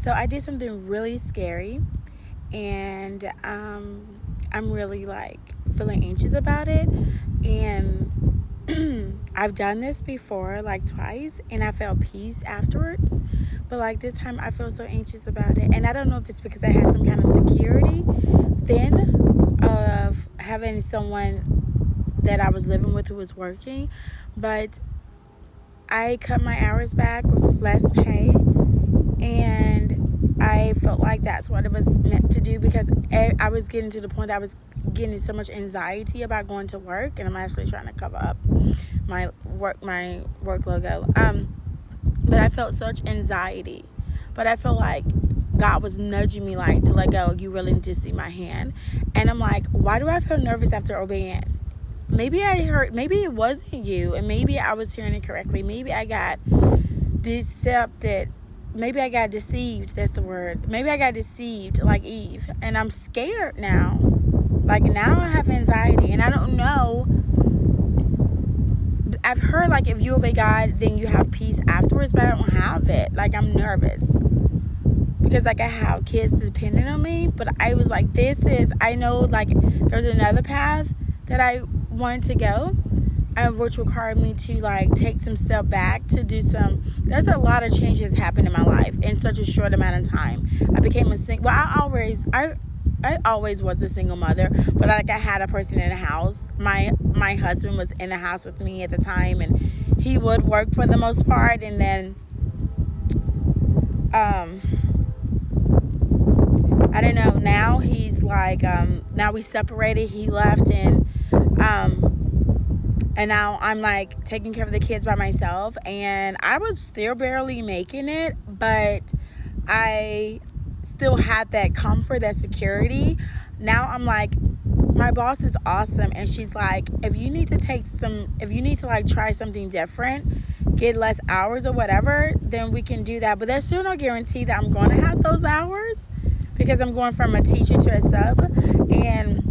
So I did something really scary, and I'm really like feeling anxious about it. And I've done this before, like twice, and I felt peace afterwards. But like this time, I feel so anxious about it, and I don't know if it's because I had some kind of security then of having someone that I was living with who was working, but I cut my hours back with less pay, and I felt like that's what it was meant to do, because I was getting to the point that I was getting so much anxiety about going to work, and I'm actually trying to cover up my work logo. But I felt such anxiety, but I feel like God was nudging me like to let go. You really need to see my hand. And I'm like, why do I feel nervous after obeying? Maybe it wasn't you, and maybe I was hearing it correctly. Maybe I got decepted. Maybe I got deceived. That's the word. Maybe I got deceived like Eve, and I'm scared now. Like now I have anxiety, and I don't know. I've heard like if you obey God, then you have peace afterwards, but I don't have it. Like I'm nervous because like I have kids depending on me, but I was like, I know like there's another path that I wanted to go, which required me to like take some step back to do there's a lot of changes happened in my life in such a short amount of time. I became I always was a single mother, but like I had a person in the house. My husband was in the house with me at the time, and he would work for the most part, and then I don't know, now he's like now we separated, he left, and now I'm like taking care of the kids by myself, and I was still barely making it, but I still had that comfort, that security. Now I'm like, my boss is awesome, and she's like, if you need to like try something different, get less hours or whatever, then we can do that. But there's still no guarantee that I'm going to have those hours, because I'm going from a teacher to a sub, and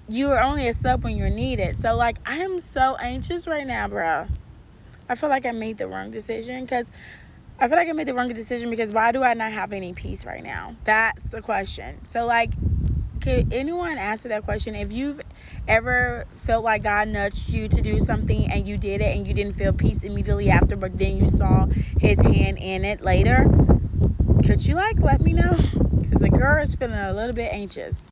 you are only a sub when you're needed. So like I am so anxious right now, bro. I feel like I made the wrong decision, because why do I not have any peace right now? That's the question. So like, could anyone answer that question? If you've ever felt like God nudged you to do something and you did it and you didn't feel peace immediately after, but then you saw his hand in it later, could you like let me know? Because the girl is feeling a little bit anxious.